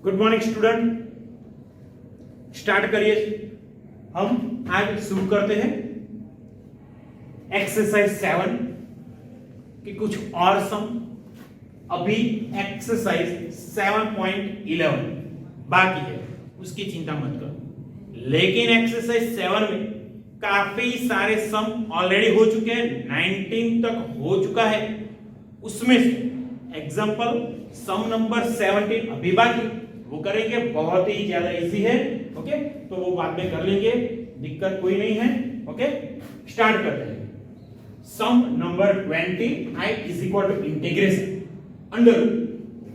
Good morning student, start करिए। हम आज शुरू करते हैं एक्सरसाइज 7 की कुछ और सम। अभी एक्सरसाइज 7.11 बाकी है, उसकी चिंता मत करो। लेकिन एक्सरसाइज 7 में काफी सारे सम ऑलरेडी हो चुके हैं, 19 तक हो चुका है। उसमें से एग्जांपल सम नंबर 17 अभी बाकी, वो करेंगे, बहुत ही ज्यादा इजी है। ओके, तो वो बाद में कर लेंगे, दिक्कत कोई नहीं है। ओके, स्टार्ट करते हैं। Sum number 20 i is equal to integration under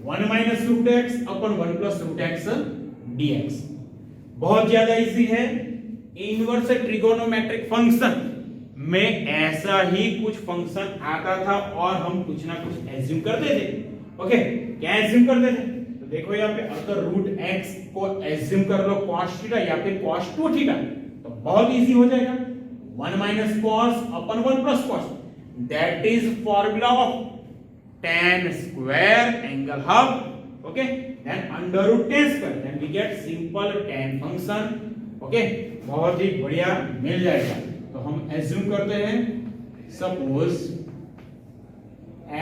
1 minus root X upon 1 plus root X dx। बहुत ज्यादा इजी है। इनवर्स ट्रिगोनोमेट्रिक फंक्शन में ऐसा ही कुछ फंक्शन आता था और हम कुछ ना कुछ एज्यूम करते थे। ओके, क्या एज्यूम करते थे? तो देखो यहाँ पे अगर रूट x को एज्यूम कर लो cos थीटा या फिर cos 2 थीटा, तो बहुत इजी हो जाएगा। 1 minus cos upon 1 plus cos, that is formula of tan square angle half. Okay, then under root tan square, then we get simple tan function. Okay, बहुत ही बढ़िया मिल जाएगा। तो हम एज्यूम करते हैं, suppose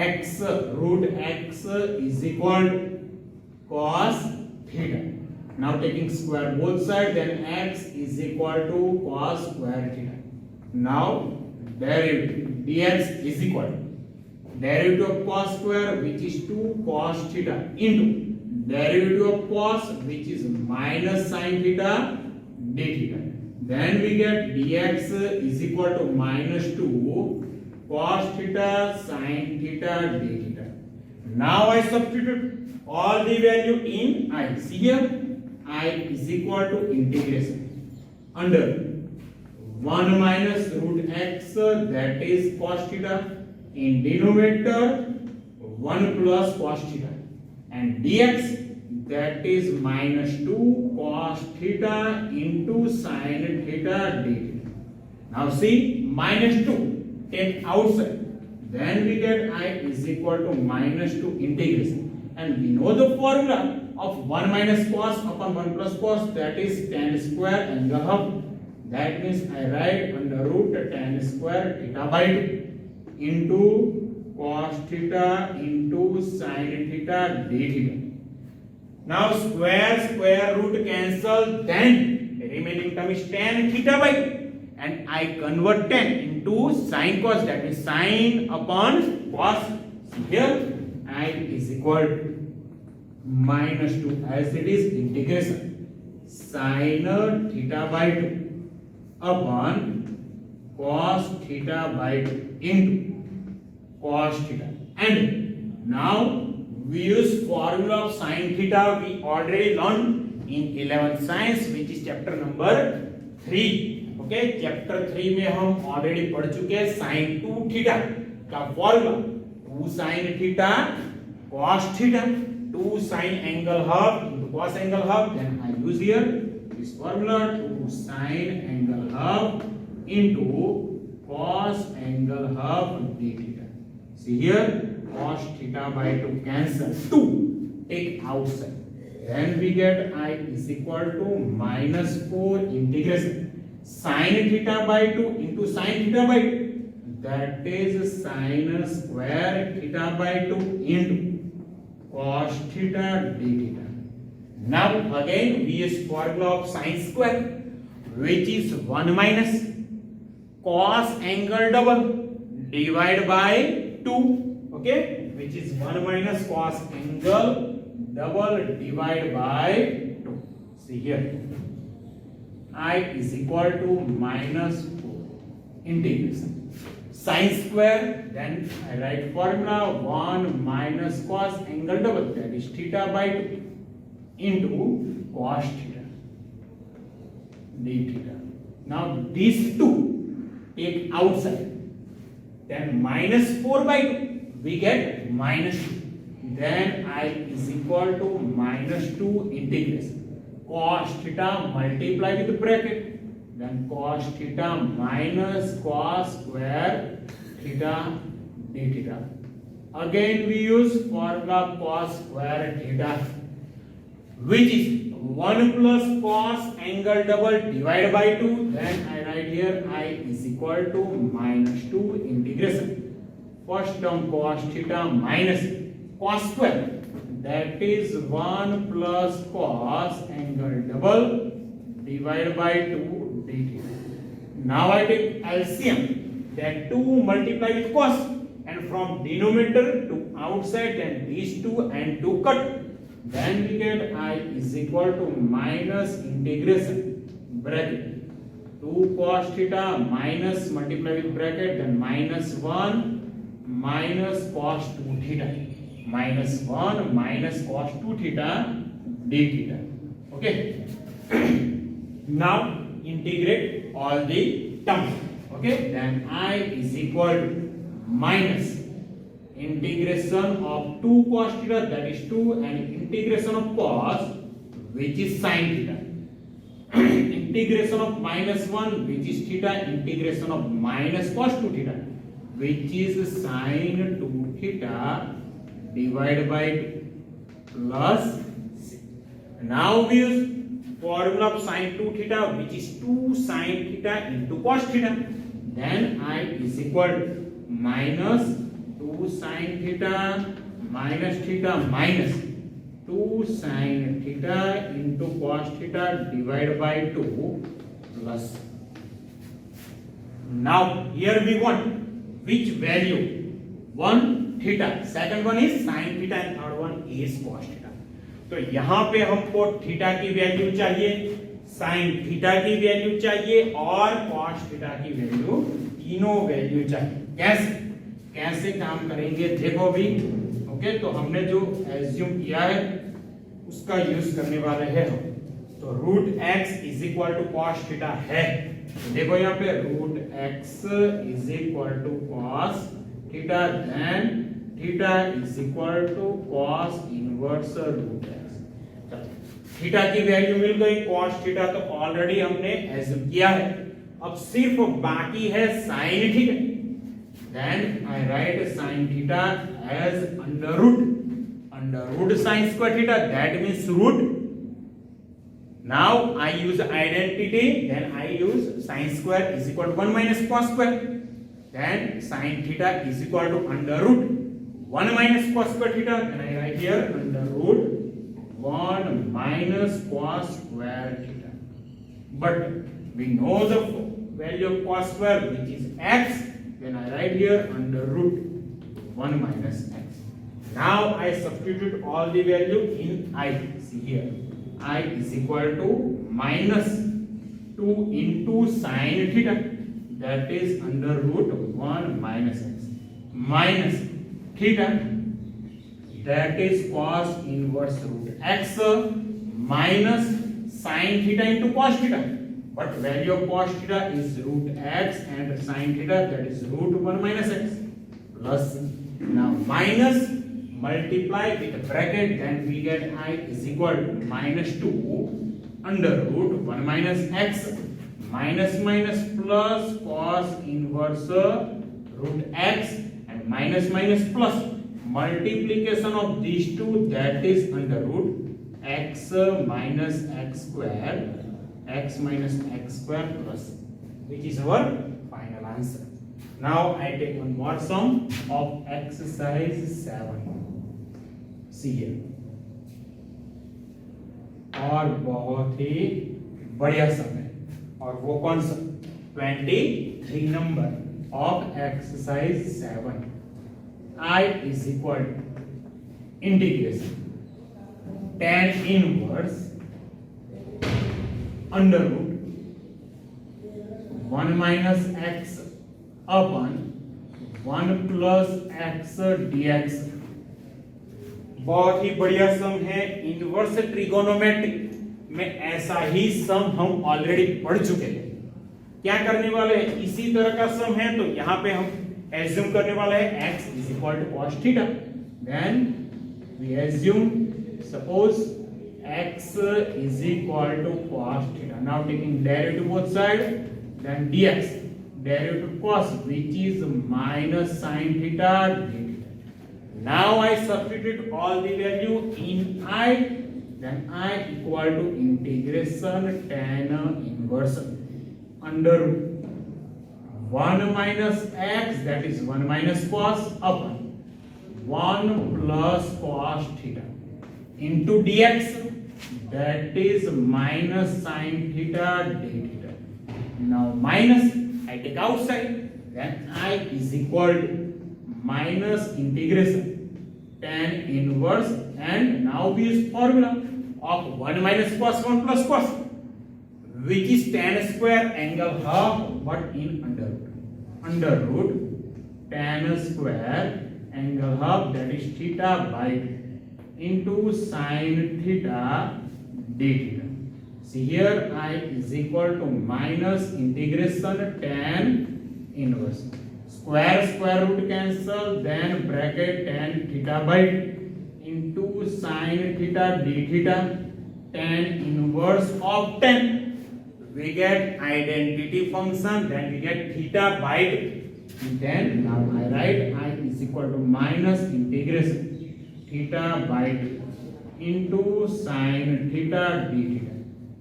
x root x is equal to cos theta. Now taking square both sides, then x is equal to cos square theta. Now derivative dx is equal to derivative of cos square, which is 2 cos theta, into derivative of cos, which is minus sin theta d theta. Then we get dx is equal to minus 2 cos theta sin theta d theta. Now I substitute all the value in I. See here, I is equal to integration under 1 minus root x, that is cos theta, in denominator 1 plus cos theta, and dx, that is minus 2 cos theta into sin theta d theta. Now see, minus 2 take outside, then we get I is equal to minus 2 integration, and we know the formula of 1 minus cos upon 1 plus cos, that is tan square angle half. That means I write under root tan square theta by 2 into cos theta into sin theta d theta. Now square root cancel, then remaining term is tan theta by 2, and I convert tan into sin cos, that is sin upon cos. Here I is equal to minus 2, as it is integration sin theta by 2 upon cos theta by 2 into cos theta. And now we use formula of sin theta we already learned in 11th science, which is chapter number 3. Okay, chapter 3 में हम already पढ़ चुके हैं sin 2 theta का formula 2 sin theta cos theta 2 sin angle half into cos angle half. Then I use here this formula 2 sin angle half into cos angle half d theta. See here, cos theta by 2 cancel, 2 take outside, then we get I is equal to minus 4 integration sin theta by 2 into sin theta by 2, that is sin square theta by 2 into cos theta d theta. Now again we use formula of sin square, which is 1 minus cos angle double divided by 2. Okay, which is 1 minus cos angle double divided by 2. See here, I is equal to minus 4 integration sin square, then I write formula 1 minus cos angle double, that is theta by 2 into cos theta d theta. Now these two take outside, then minus 4 by 2 we get minus 2, then I is equal to minus 2 integration cos theta multiply with bracket, then cos theta minus cos square theta d theta. Again we use formula cos square theta, which is 1 plus cos angle double divided by 2. Then I write here I is equal to minus 2 integration. First term cos theta minus cos square, that is 1 plus cos angle double divided by 2 d theta. Now I take LCM, then 2 multiply with cos, and from denominator to outside, then these 2 and 2 cut. Then we get I is equal to minus integration bracket 2 cos theta minus multiply with bracket, then minus 1 minus cos 2 theta, minus 1 minus cos 2 theta d theta. Okay. Now integrate all the terms. Okay, then I is equal to minus integration of 2 cos theta, that is 2, and integration of cos, which is sin theta. Integration of minus 1, which is theta, integration of minus cos 2 theta, which is sin 2 theta divided by 2 plus. Now we use formula of sin 2 theta, which is 2 sin theta into cos theta. Then I is equal to minus 2 sin theta minus theta minus 2 sin theta into cos theta divided by 2 plus. Now here we want which value? One theta, second one is sin theta, and third one is cos theta. तो यहाँ पे हमको theta की value चाहिए, sine theta की value चाहिए और cos theta की वैल्यू, तीनों वैल्यू चाहिए. कैसे काम करेंगे देखो भी. ओके, तो हमने जो एज्यूम किया है उसका यूज करने वाले हैं हम. तो root x is equal to cos theta है. देखो यहाँ पे root x is equal to cos theta, then theta is equal to cos inverse root x. Theta की वैल्यू मिल गई, cos थीटा तो ऑलरेडी हमने एज्यूम किया है. अब सिर्फ बाकी है sin theta. Then I write sin theta as under root sin square theta, that means root. Now I use identity, then I use sin square is equal to 1 minus cos square, then sin theta is equal to under root 1 minus cos square theta, then I write here under root 1 minus cos square theta. But we know the value of cos square, which is x, then I write here under root 1 minus x. Now I substitute all the value in I. See here, I is equal to minus 2 into sin theta, that is under root 1 minus x, minus theta, that is cos inverse root x, minus sin theta into cos theta, but value of cos theta is root x and sin theta, that is root 1 minus x, plus. Now minus multiply with bracket, then we get I is equal to minus 2 under root 1 minus x, minus minus plus cos inverse root x, and minus minus plus multiplication of these two, that is under root x minus x square, x minus x square plus, which is our final answer. Now I take one more sum of exercise 7. See here, और बहुत ही बढ़िया sum है, और वो कौन सा? 23 number of exercise 7. I is equal to integration tan inverse under root 1 minus x upon 1 plus x dx. बहुत ही बढ़िया सम है. इनवर्स ट्रिगोनोमेट्री में ऐसा ही सम हम ऑलरेडी पढ़ चुके हैं. क्या करने वाले हैं? इसी तरह का सम है, तो यहाँ पे हम एज्यूम करने वाले हैं x is equal to cos theta. Then we assume, suppose x is equal to cos theta. Now taking derivative both sides, then dx, derivative cos, which is minus sin theta d theta. Now I substitute all the value in I, then I equal to integration tan inverse under root 1 minus x, that is 1 minus cos, upon 1 plus cos theta into dx, that is minus sin theta d theta. Now minus I take outside, then I is equal to minus integration tan inverse, and now we use formula of 1 minus cos 1 plus cos, which is tan square angle half, but in under root tan square angle half, that is theta by 2 into sin theta d theta. See here I is equal to minus integration tan inverse, square root cancel, then bracket tan theta by 2 into sin theta d theta, tan inverse of tan, we get identity function, then we get theta by 2. Then now I write I is equal to minus integration theta by 2 into sin theta d theta.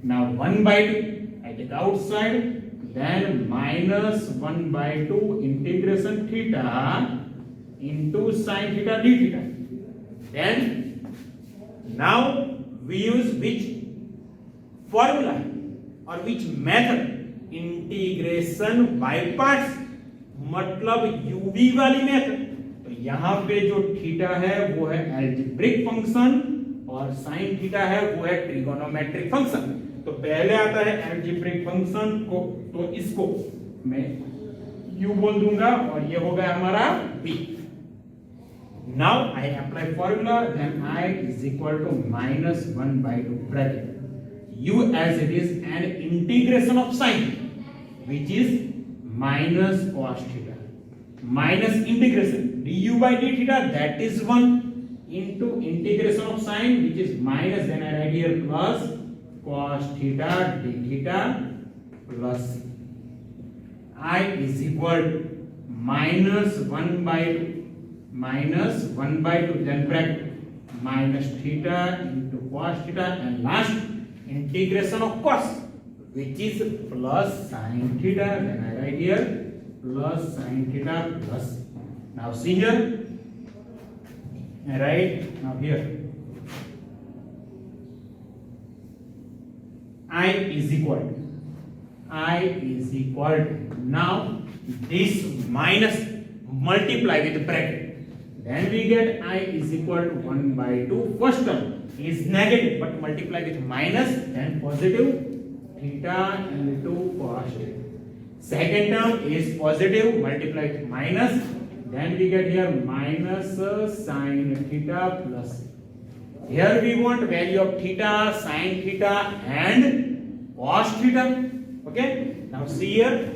Now 1 by 2 I take outside, then minus 1 by 2 integration theta into sin theta d theta. Then now we use which formula or which method? Integration by parts, मतलब UV वाली method. तो यहाँ पे जो theta है वो है algebraic function और साइन थीटा है वो है ट्रिगोनोमेट्रिक फंक्शन। तो पहले आता है एल्जेब्रिक फंक्शन को, तो इसको मैं u बोल दूंगा और ये हो गया हमारा v। Now I apply formula, then I is equal to minus 1 by 2 bracket u as it is an integration of sine, which is minus cos theta minus integration du by d theta, that is 1 into integration of sine, which is minus, then I write here plus cos theta d theta plus I is equal to minus 1 by 2, then bracket minus theta into cos theta, and last integration of cos, which is plus sin theta, then I write here plus sin theta plus. Now see here, I write now here I is equal to now this minus multiply with bracket, then we get I is equal to 1 by 2. First term is negative but multiply with minus, then positive theta into cos theta. Second term is positive, multiply with minus, then we get here minus sin theta plus. Here we want value of theta, sin theta and cos theta. Okay, now see here,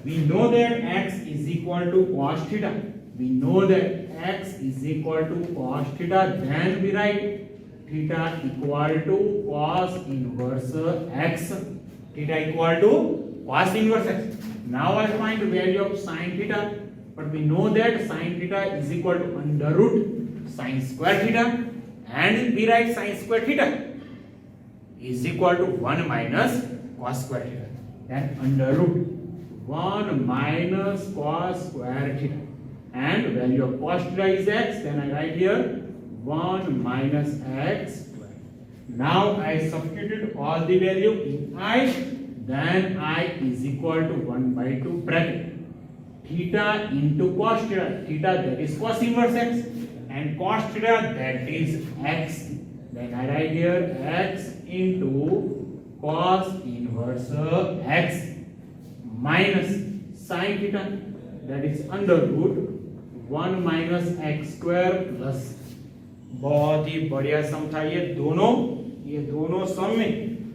we know that x is equal to cos theta. We know that x is equal to cos theta, then we write theta equal to cos inverse x. Theta equal to cos inverse x. Now I find the value of sin theta, but we know that sin theta is equal to under root sin square theta, and we write sin square theta is equal to 1 minus cos square theta. Then under root 1 minus cos square theta, and value of cos theta is x, then I write here 1 minus x square. Now I substitute all the value in I, then I is equal to 1 by 2 bracket theta into cos theta, theta that is cos inverse x, and cos theta that is x, then I write here x into cos inverse x minus sin theta, that is under root 1 minus x square plus। बहुत ही बढ़िया सम था ये दोनों सम में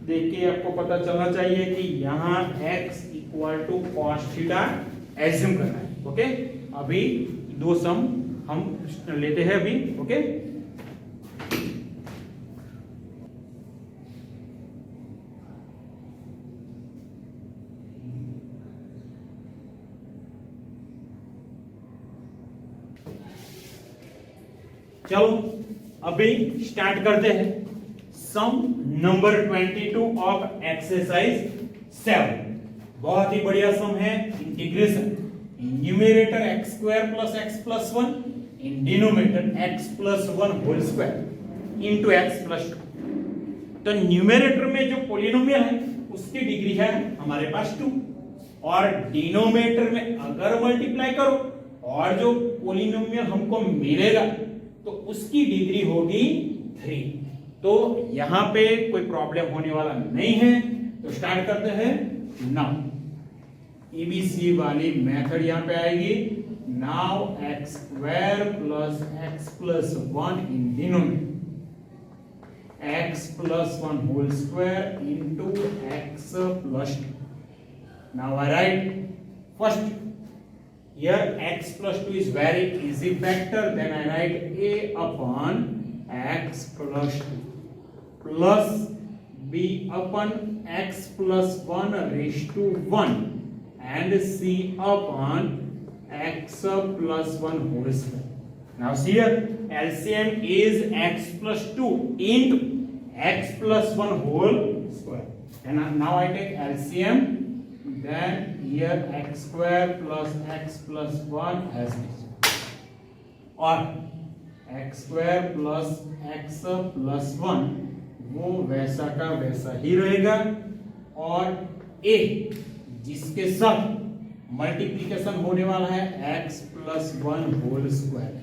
देख के आपको पता चलना चाहिए कि यहाँ x equal to cos theta assume करना है। ओके, अभी दो सम हम लेते हैं अभी। ओके, चलो अभी स्टार्ट करते हैं। Sum number 22 of exercise 7। बहुत ही बढ़िया सम है। Integration in numerator x square plus x plus 1 in denominator x plus 1 whole square into x plus 2। तो न्यूमरेटर में जो पॉलिनोमियल है उसकी डिग्री है हमारे पास 2, और डिनोमिनेटर में अगर मल्टीप्लाई करो और जो पॉलिनोमियल हमको मिलेगा तो उसकी डिग्री होगी 3। तो यहां पे कोई प्रॉब्लम होने वाला नहीं है। तो स्टार्ट करते हैं। नाउ एबीसी वाली मेथड यहां पे आएगी। Now x square plus x plus 1 in denominator x plus 1 whole square into x plus 2. Now I write first here x plus 2 is very easy factor, then I write a upon x plus 2 plus b upon x plus 1 raised to 1 and c upon x plus 1 whole square. Now see here LCM is x plus 2 into x plus 1 whole square, and now I take LCM, then here x square plus x plus 1 as this, और x square plus x plus 1 वो वैसा का वैसा ही रहेगा, और a जिसके साथ multiplication होने वाला है x plus 1 whole square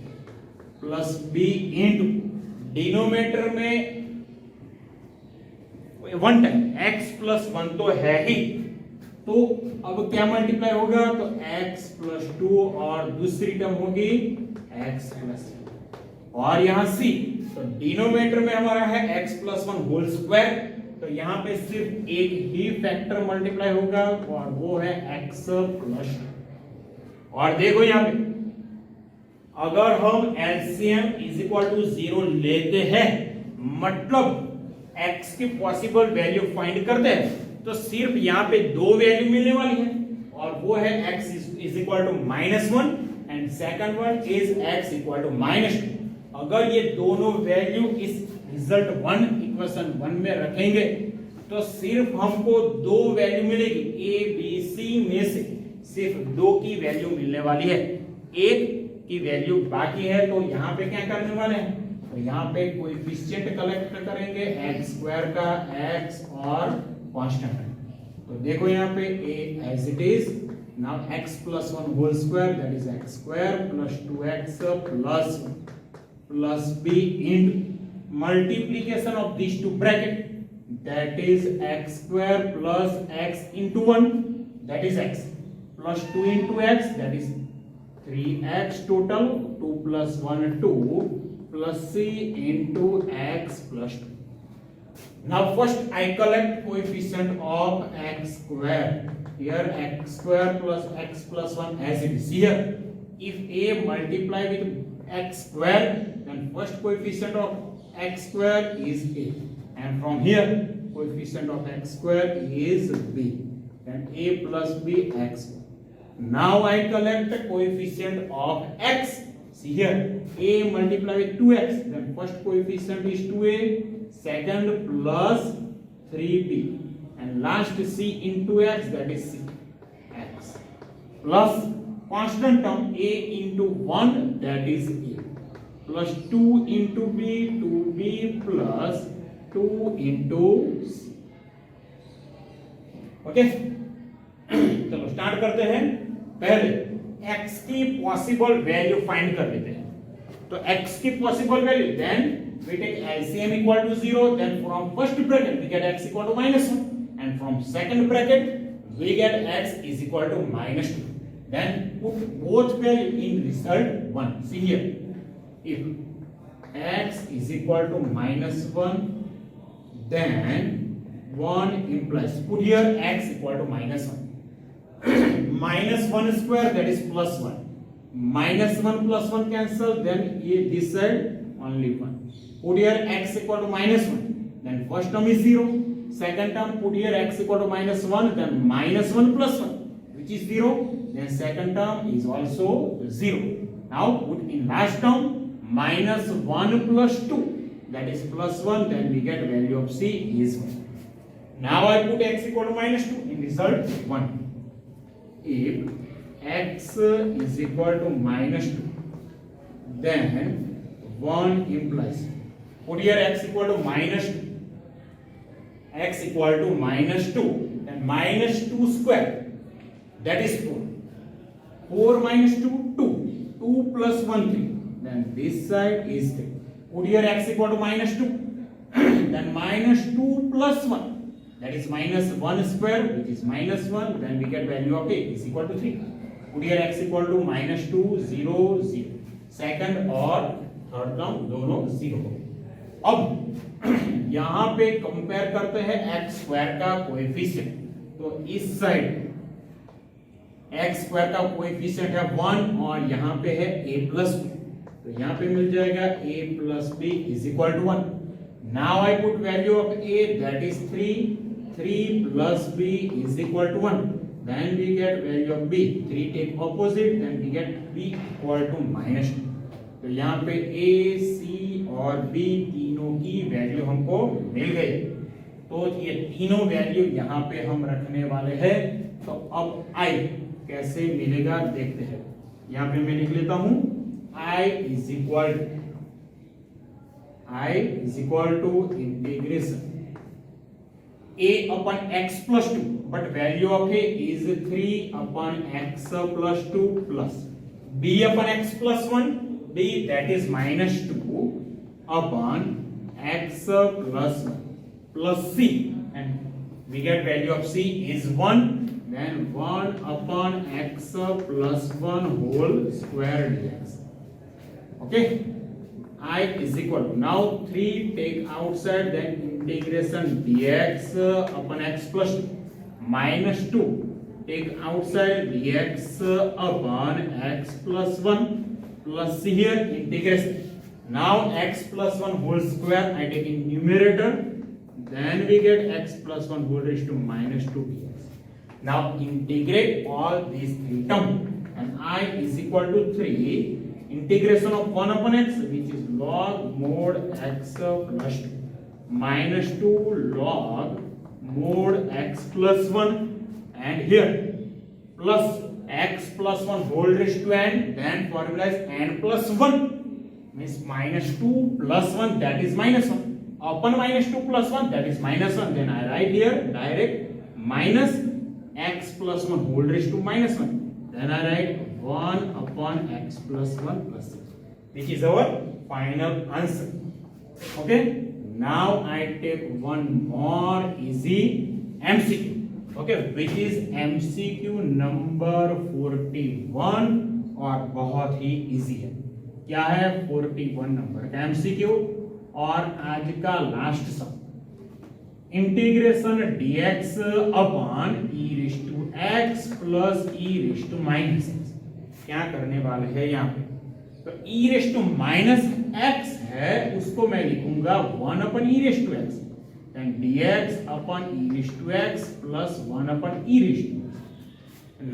plus b into denominator में 1 टाइम x प्लस 1 तो है ही, तो अब क्या मल्टीप्लाई होगा, तो x प्लस 2 और दूसरी टर्म होगी x प्लस 1, और यहां c, तो डिनोमिनेटर में हमारा है x प्लस 1 होल स्क्वायर, तो यहां पे सिर्फ एक ही फैक्टर मल्टीप्लाई होगा और वो है x प्लस 2। और देखो यहां पे अगर हम LCM इज इक्वल टू 0 लेते हैं, मतलब x की पॉसिबल वैल्यू फाइंड करते हैं, तो सिर्फ यहाँ पे दो वैल्यू मिलने वाली है, और वो है x is equal to -1 and second one is x equal to -2। अगर ये दोनों वैल्यू इस रिजल्ट 1 इक्वेशन 1 में रखेंगे तो सिर्फ हमको दो वैल्यू मिलेगी, a b c में से सिर्फ दो की वैल्यू मिलने वाली है, एक की वैल्यू बाकी है। तो यहाँ पे क्या करने वाले हैं, तो यहाँ पे कोएफिशिएंट कलेक्ट करेंगे x स्क्वायर का, x और कांस्टेंट। तो देखो यहाँ पे a as it is, now x plus 1 whole square that is x square plus 2x plus b into multiplication of this two bracket that is x square plus x into 1 that is x plus 2 into x that is 3x total, 2 plus 1 2 plus c into x plus 2. Now first I collect coefficient of x square. Here x square plus x plus 1 as it is here. If a multiply with x square, then first coefficient of x square is a, and from here coefficient of x square is b, then a plus b x. Now I collect the coefficient of x. See here, a multiply with 2x, then first coefficient is 2a, second plus 3b, and last c into x, that is c x, plus constant term a into 1, that is a, plus 2 into b, 2b plus 2 into c. Okay, चलो start करते हैं। पहले x की possible value find कर लेते हैं। तो x की possible value, then we take LCM equal to 0, then from first bracket we get x equal to -1, and from second bracket we get x is equal to -2. Then put both value in result 1. See here, if x is equal to -1, then 1 implies, put here x equal to -1. -1 square that is +1, -1 plus 1 cancel, then this side only 1. Put here x equal to -1, then first term is 0, second term put here x equal to -1, then -1 plus 1 which is 0, then second term is also 0. Now put in last term -1 plus 2, that is +1, then we get value of C is 1. Now I put x equal to -2 in result 1. If x is equal to -2, then 1 implies, put here x equal to -2, x equal to -2, then -2 square, that is 4. 4 minus 2, 2. 2 plus 1, 3. Then this side is 3. Put here x equal to -2. Then -2 plus 1. That is -1 square, which is -1. Then we get value of a is equal to 3. Put here x equal to -2, 0, 0. Second और third term दोनों 0. अब यहाँ पे compare करते हैं x square का coefficient. तो इस साइड x स्क्वायर का कोएफिशिएंट है 1 और यहाँ पे है a प्लस b. तो यहाँ पे मिल जाएगा a plus b is equal to 1. Now I put value of a that is 3. 3 plus b is equal to 1. Then we get value of b. 3 take opposite, then we get b equal to -2. तो यहाँ पे a, c और b तीनों की value हमको मिल गई. तो ये तीनों वैल्यू यहाँ पे हम रखने वाले हैं. तो अब i कैसे मिलेगा देखते हैं. यहाँ पे मैं लिख लेता हूँ i is equal to integration a upon x plus 2, but value of a is 3 upon x plus 2 plus b upon x plus 1, b that is -2 upon x plus 1 plus c, and we get value of c is 1. Then 1 upon x plus 1 whole square dx. Okay, I is equal to, now 3 take outside, then integration dx upon x plus 2, -2 take outside dx upon x plus 1 plus here integration. Now x plus 1 whole square I take in numerator, then we get x plus 1 whole raised to -2 dx. Now integrate all these three terms, and I is equal to 3 integration of 1 upon x, which is log mod x plus 2, -2 log mod x plus 1, and here plus x plus 1 whole raised to n, then formula is n plus 1, means -2 plus 1 that is -1 upon -2 plus 1 that is -1. Then I write here direct minus x plus 1 whole raised to -1. Then I write 1 upon x plus 1 plus 6, which is our final answer. Okay, now I take one more easy MCQ. Okay, which is MCQ number 41, और बहुत ही easy है. क्या है 41 number का MCQ और आज का last sum. Integration dx upon e raise to x plus e raise to minus x. क्या करने वाले हैं यहाँ पे. तो e raise to minus x है, उसको मैं लिखूंगा 1 upon e raise to x, then dx upon e raised to x plus 1 upon e raised to x.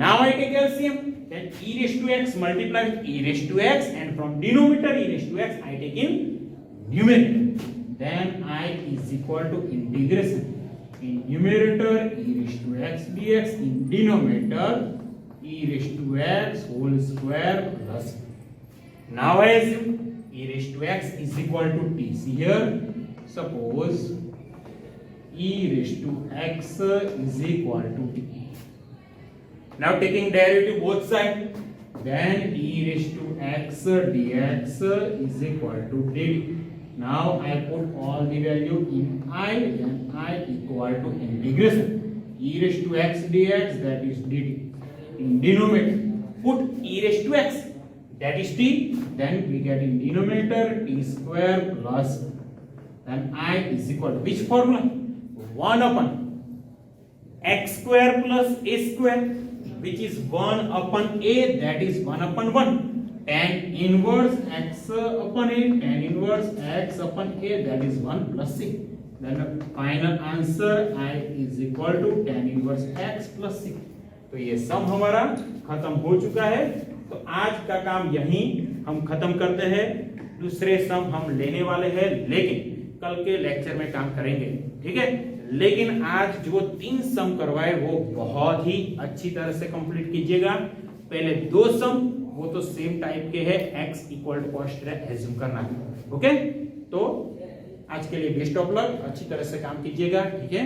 Now I take LCM, then e raised to x multiply with e raised to x, and from denominator e raised to x I take in numerator. Then I is equal to integration in numerator e raised to x dx, in denominator e raised to x whole square plus. Now I assume e raised to x is equal to t. See here, suppose e raised to x is equal to t. Now taking derivative both sides, then e raised to x dx is equal to dt. Now I put all the value in I, then I equal to integration e raised to x dx, that is dt. In denominator put e raised to x, that is t, then we get in denominator t square plus, then I is equal to which formula? 1 upon x square plus a square, which is 1 upon a, that is 1 upon 1. Tan inverse x upon a, tan inverse x upon a, that is 1 plus c. Then the final answer I is equal to tan inverse x plus c. तो ये सम हमारा खत्म हो चुका है. तो आज का काम यहीं हम खत्म करते हैं. दूसरे सम हम लेने वाले हैं, लेकिन कल के लेक्चर में काम करेंगे, ठीक है। लेकिन आज जो 3 सम करवाए वो बहुत ही अच्छी तरह से कंप्लीट कीजिएगा। पहले 2 सम वो तो सेम टाइप के हैं, x equal to cos theta assume करना है, ओके। तो आज के लिए बेस्ट ऑफ लक, अच्छी तरह से काम कीजिएगा, ठीक है।